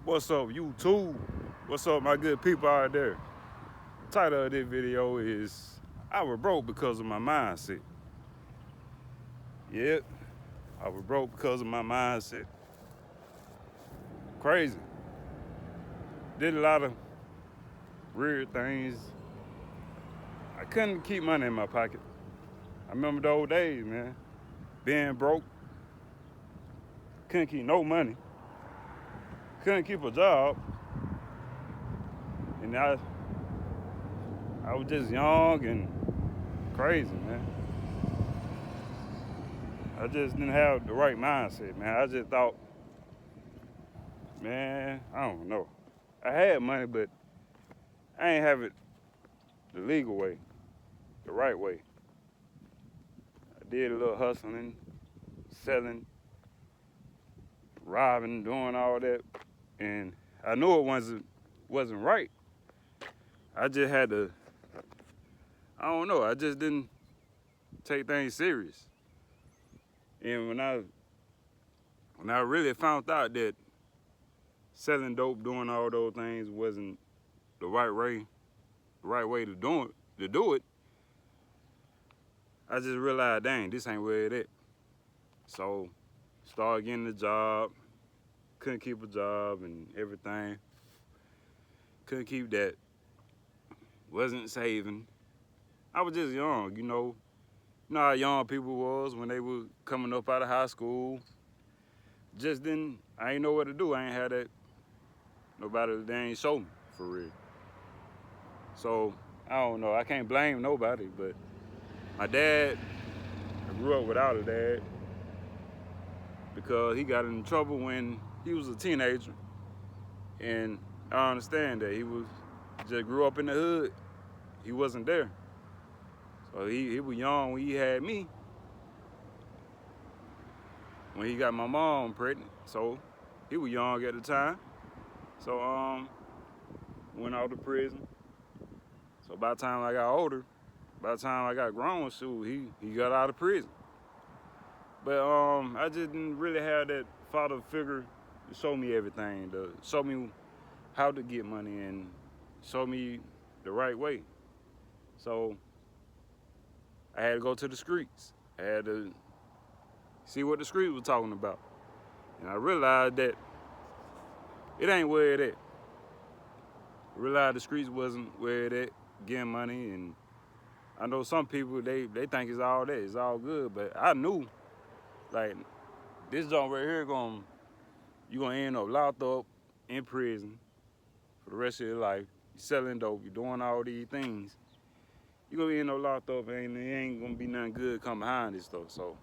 What's up, YouTube? What's up, my good people out there? Title of this video is I was broke because of my mindset. Yep, I was broke because of my mindset. Crazy. Did a lot of weird things. I couldn't keep money in my pocket. I remember the old days, man. Being broke, couldn't keep no money, couldn't keep a job, and I was just young and crazy, man. I just didn't have the right mindset, man. I just thought, man, I don't know. I had money, but I ain't have it the legal way, the right way. I did a little hustling, selling, robbing, doing all that, and I knew it wasn't right. I just had to, I don't know, I just didn't take things serious. And when I really found out that selling dope, doing all those things wasn't the right way to do it, I just realized, dang, this ain't where it at. So, started getting a job, couldn't keep a job and everything. Couldn't keep that. Wasn't saving. I was just young, you know. You know how young people was when they were coming up out of high school. I ain't know what to do. I ain't had that, nobody, they ain't show me, for real. So, I don't know, I can't blame nobody, but my dad, I grew up without a dad because he got in trouble when he was a teenager. And I understand that he just grew up in the hood. He wasn't there. So he was young when he had me, when he got my mom pregnant. So he was young at the time. So went out to prison. So by the time I got older, by the time I got grown, shoot, he got out of prison. But I just didn't really have that father figure to show me everything, to show me how to get money and show me the right way. So I had to go to the streets. I had to see what the streets were talking about. And I realized that it ain't where it at. I realized the streets wasn't where it at, getting money. And I know some people, they think it's all that, it's all good. But I knew, like, this joint right here, you gonna end up locked up in prison for the rest of your life. You selling dope, you doing all these things. You gonna end up locked up, and it ain't gonna be nothing good come behind this stuff. So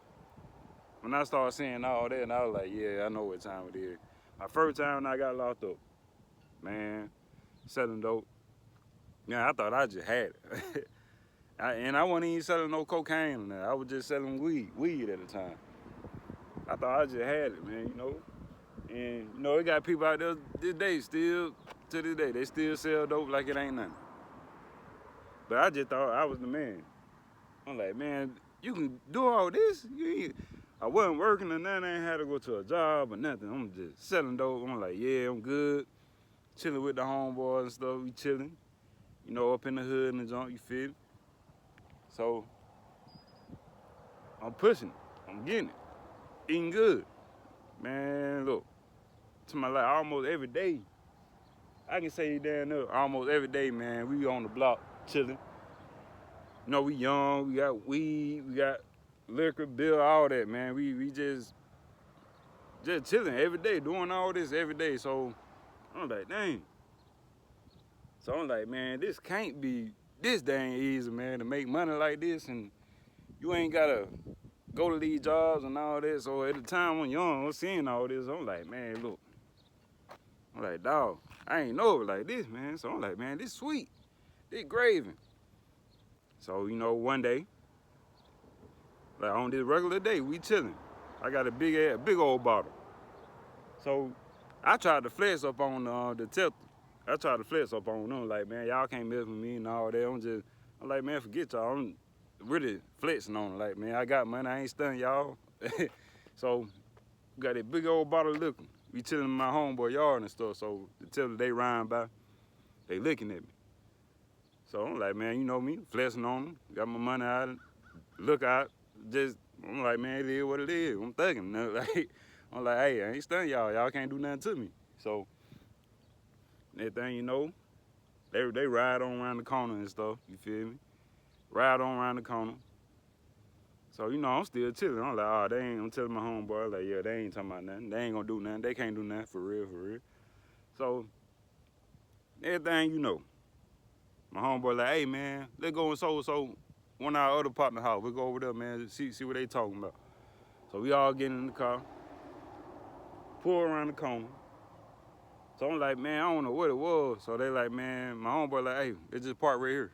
when I started seeing all that, and I was like, yeah, I know what time it is. My first time I got locked up, man, selling dope. Yeah, I thought I just had it. And I wasn't even selling no cocaine. I was just selling weed at the time. I thought I just had it, man, you know. And, you know, it got people out there this day still, to this day, they still sell dope like it ain't nothing. But I just thought I was the man. I'm like, man, you can do all this? I wasn't working or nothing. I ain't had to go to a job or nothing. I'm just selling dope. I'm like, yeah, I'm good. Chilling with the homeboys and stuff. We chilling. You know, up in the hood and the junk, you feel me? So, I'm pushing it. I'm getting it. Eating good. Man, look. To my life, almost every day. I can say down there, almost every day, man, we on the block chilling. You know, we young, we got weed, we got liquor, bill, all that, man. We just chilling every day, doing all this every day. So I'm like, dang. So I'm like, man, this can't be this dang easy, man, to make money like this, and you ain't gotta go to these jobs and all that. So at the time when young, I was seeing all this, I'm like, man, look. I'm like, dog, I ain't know it like this, man. So I'm like, man, this sweet, this gravy. So, you know, one day, like on this regular day, we chilling. I got a big old bottle. So I tried to flex up on the detective. I tried to flex up on them, like, man, y'all can't mess with me and all that. I'm like, man, forget y'all. I'm really flexing on them. Like, man, I got money. I ain't stunning y'all. So got that big old bottle of liquor. we chilling in my homeboy yard and stuff. So until they riding by, they looking at me. So I'm like, man, you know me, flexing on them, got my money out, look out, just, I'm like, man, it is what it is. I'm thugging. Like, I'm like, hey, I ain't stunning y'all. Y'all can't do nothing to me. So, everything you know, they ride on around the corner and stuff, you feel me? Ride on around the corner. So, you know, I'm still chilling. I'm like, oh, they ain't, I'm telling my homeboy, like, yeah, they ain't talking about nothing. They ain't gonna do nothing. They can't do nothing for real, for real. So, everything you know. My homeboy like, hey, man, let's go and so one of our other partner house. We'll go over there, man, see what they talking about. So we all get in the car, pull around the corner. So I'm like, man, I don't know what it was. So they like, man, my homeboy like, hey, it just parked right here.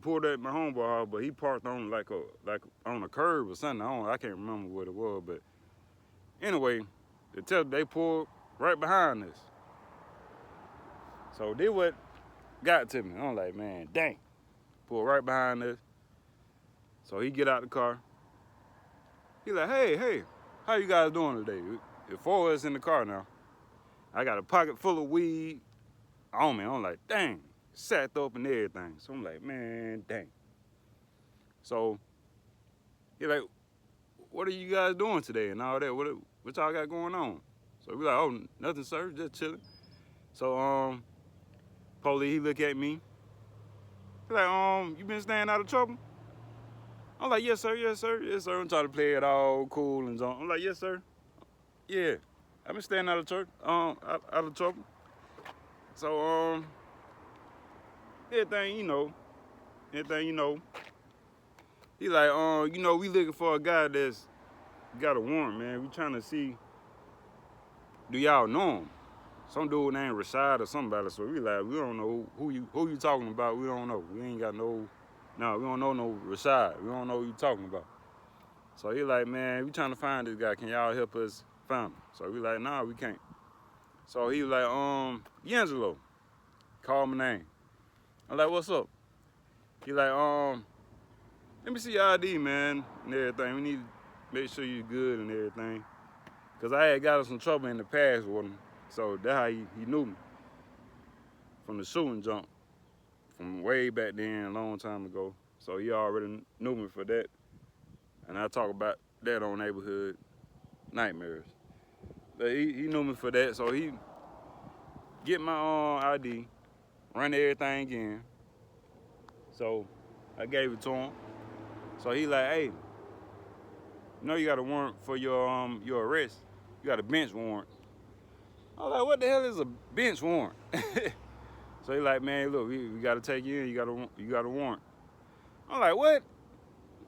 Pulled at my homeboy house, but he parked on like on a curb or something. I can't remember what it was, but anyway, they pulled right behind us. So this what got to me. I'm like, man, dang. Pulled right behind us. So he get out the car. He like, hey, how you guys doing today? There's 4 of us in the car now. I got a pocket full of weed on me. I'm like, dang, sacked up and everything. So I'm like, man, dang. So he like, what are you guys doing today and all that? What y'all got going on? So we like, oh, nothing, sir, just chilling. So police, he look at me. He like, you been staying out of trouble? I'm like, yes, sir. I'm trying to play it all cool and so. I'm like, yes, sir. Yeah, I've been staying out of trouble. So everything you know. He like, you know, we looking for a guy that's got a warrant, man. We trying to see, do y'all know him? Some dude named Rashad or somebody. So we like, we don't know who you talking about. We don't know. We ain't got we don't know no Rashad. We don't know who you talking about. So he like, man, we trying to find this guy. Can y'all help us find him? So we like, nah, we can't. So he was like, D'Angelo, call my name. I'm like, what's up? He like, let me see your ID, man, and everything. We need to make sure you're good and everything. Cause I had got in some trouble in the past with him. So that's how he knew me. From the shooting jump. From way back then, a long time ago. So he already knew me for that. And I talk about that on Neighborhood Nightmares. But he knew me for that, so he get my ID, run everything in. So I gave it to him. So he like, hey, you know you got a warrant for your arrest. You got a bench warrant. I was like, what the hell is a bench warrant? So he like, man, look, we gotta take you in. You got a warrant. I'm like, what?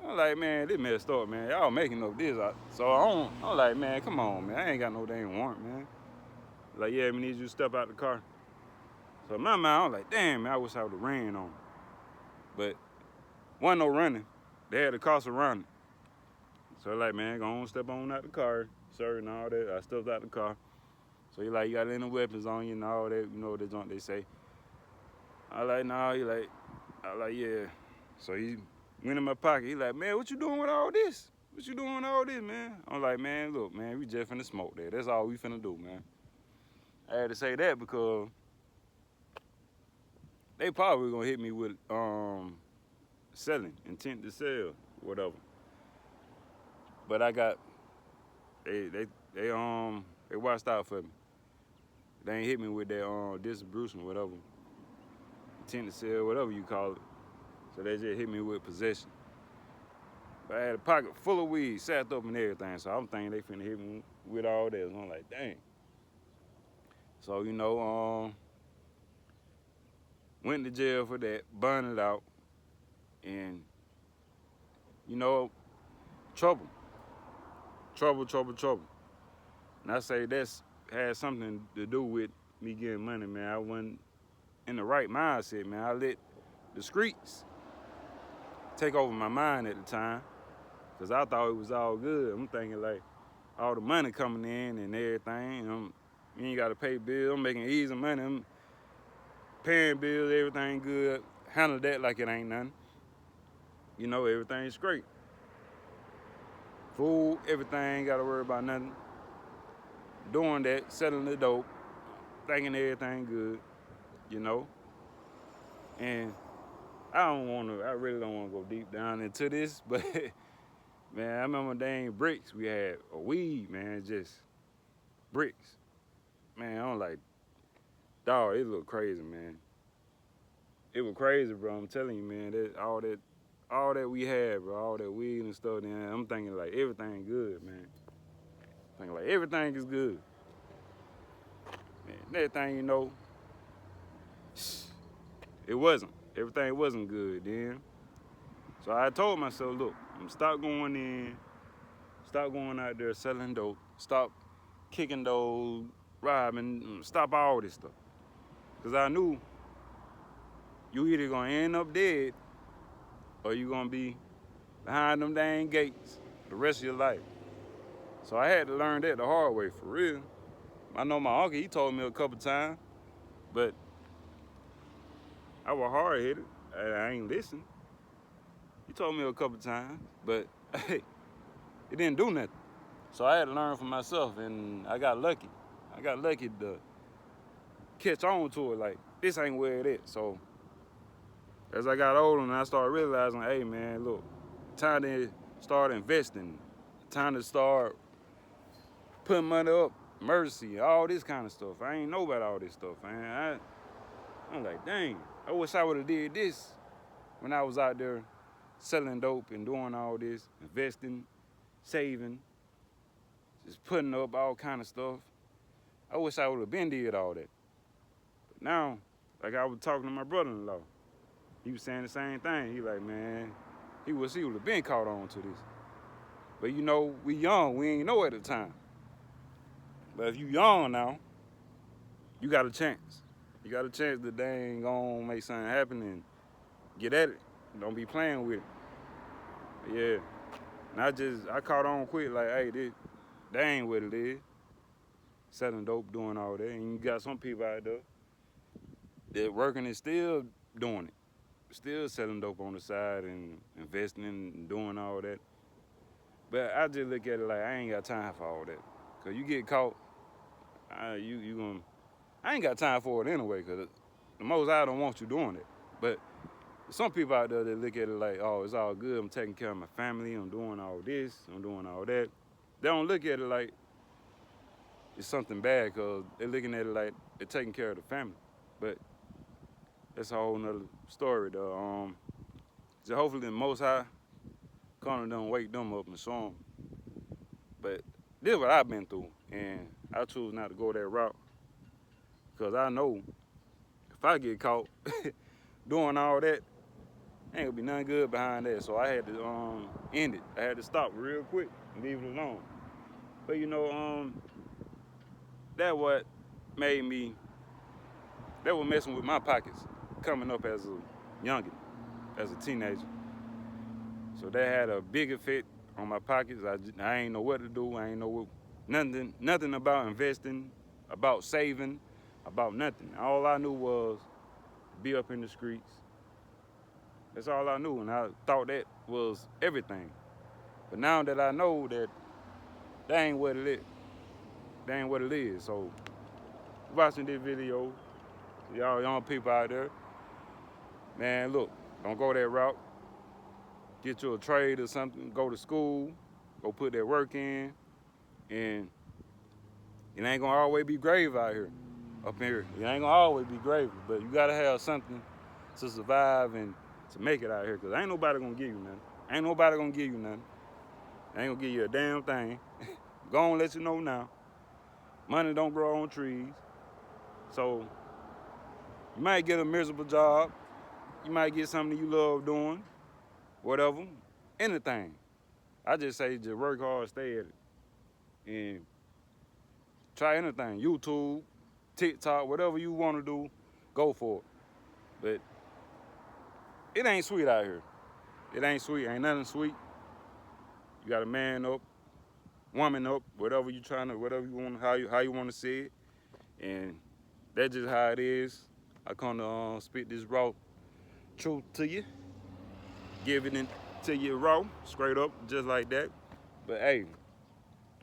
I'm like, man, this messed up, man. Y'all making up this. So I'm like, man, come on, man. I ain't got no damn warrant, man. Like, yeah, we need you to step out the car. So in my mind, I was like, damn, man, I wish I would have ran on him. But wasn't no running. They had the car surrounded. So like, man, go on, step on out the car, sir, and all that. I stepped out the car. So he like, you got any weapons on you and all that, you know, the junk they say. I like, nah, I like, yeah. So he went in my pocket. He like, man, what you doing with all this? What you doing with all this, man? I'm like, man, look, man, we just finna smoke there. That's all we finna do, man. I had to say that because they probably gonna hit me with selling, intent to sell, whatever. But I got, they watched out for me. They ain't hit me with that distribution, whatever. Intent to sell, whatever you call it. So they just hit me with possession. But I had a pocket full of weed, sat up and everything. So I'm thinking they finna hit me with all that. So I'm like, dang. So, you know, went to jail for that, burned it out. And, you know, trouble. And I say that's had something to do with me getting money, man. I wasn't in the right mindset, man. I let the streets take over my mind at the time, because I thought it was all good. I'm thinking like all the money coming in and everything. You ain't got to pay bills. I'm making easy money. I'm paying bills, everything good. Handle that like it ain't nothing. You know, everything's great. Food, everything, got to worry about nothing. doing that, selling the dope, thinking everything good, you know. And I really don't want to go deep down into this, but man, I remember dang bricks we had, a weed, man, just bricks. Man, I'm like, dog, it looked crazy, man. It was crazy, bro. I'm telling you, man, all that we had, bro, all that weed and stuff, then I'm thinking like everything good, man. Thinking like everything is good. Man, that thing, you know, it wasn't. Everything wasn't good then. So I told myself, look, I'm stop going in, stop going out there selling dope, stop kicking those, robbing, stop all this stuff. Cause I knew you either gonna end up dead or you gonna be behind them dang gates the rest of your life. So I had to learn that the hard way, for real. I know my uncle, he told me a couple times, but I was hard-headed. I ain't listen. He told me a couple times, but hey, it didn't do nothing. So I had to learn for myself, and I got lucky. I got lucky to catch on to it, like, this ain't where it is. So as I got older and I started realizing, hey man, look, time to start investing, time to start putting money up, emergency, all this kind of stuff. I ain't know about all this stuff, man. I'm like, dang, I wish I would have did this when I was out there selling dope and doing all this, investing, saving, just putting up all kind of stuff. I wish I would have been did all that. But now, like I was talking to my brother-in-law, he was saying the same thing. He like, man, he would have been caught on to this. But you know, we young, we ain't know at the time. But if you young now, you got a chance. You got a chance that they ain't gonna make something happen and get at it. Don't be playing with it. But yeah. And I caught on quick, like, hey, that ain't what it is. Selling dope, doing all that. And you got some people out there that working and still doing it. Still selling dope on the side and investing and doing all that. But I just look at it like I ain't got time for all that. Cause you get caught, you gonna, I ain't got time for it anyway, cause the most I don't want you doing it. But some people out there that look at it like, oh, it's all good, I'm taking care of my family, I'm doing all this, I'm doing all that. They don't look at it like it's something bad, cause they're looking at it like they're taking care of the family. But that's a whole nother story though. So hopefully the Most High come and don't wake them up and show them. But this is what I've been through, and I choose not to go that route, because I know if I get caught doing all that, ain't gonna be nothing good behind that. So I had to end it. I had to stop real quick and leave it alone. But you know, that was messing with my pockets coming up as a youngin', as a teenager. So that had a big effect on my pockets. I ain't know what to do. I ain't know nothing about investing, about saving, about nothing. All I knew was be up in the streets. That's all I knew, and I thought that was everything. But now that I know that ain't what it is, that ain't what it is. So watching this video, y'all young people out there, man, look, don't go that route. Get you a trade or something, go to school, go put that work in, and it ain't gonna always be grave out here, up here. It ain't gonna always be gravy, but you gotta have something to survive and to make it out here, because ain't nobody gonna give you nothing. Ain't nobody gonna give you nothing. Ain't gonna give you a damn thing. Gonna let you know now. Money don't grow on trees. So you might get a miserable job. You might get something you love doing, whatever, anything. I just say just work hard, stay at it, and try anything. YouTube, TikTok, whatever you want to do, go for it. But it ain't sweet out here. It ain't sweet. Ain't nothing sweet. You got to man up, woman up, whatever you want, how you want to see it, and that's just how it is. I come to spit this raw truth to you, giving it to you raw, straight up, just like that. But hey,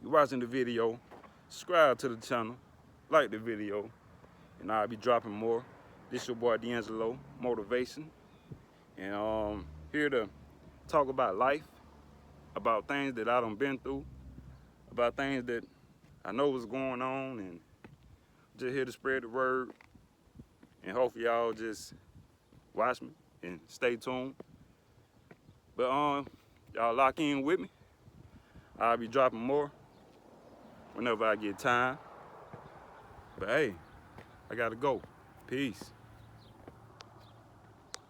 you watching the video, subscribe to the channel, like the video, and I'll be dropping more. This your boy D'Angelo, Motivation, and here to talk about life, about things that I done been through, about things that I know what's going on, and just here to spread the word, and hopefully y'all just watch me and stay tuned. But y'all lock in with me. I'll be dropping more whenever I get time. But hey, I gotta go. Peace.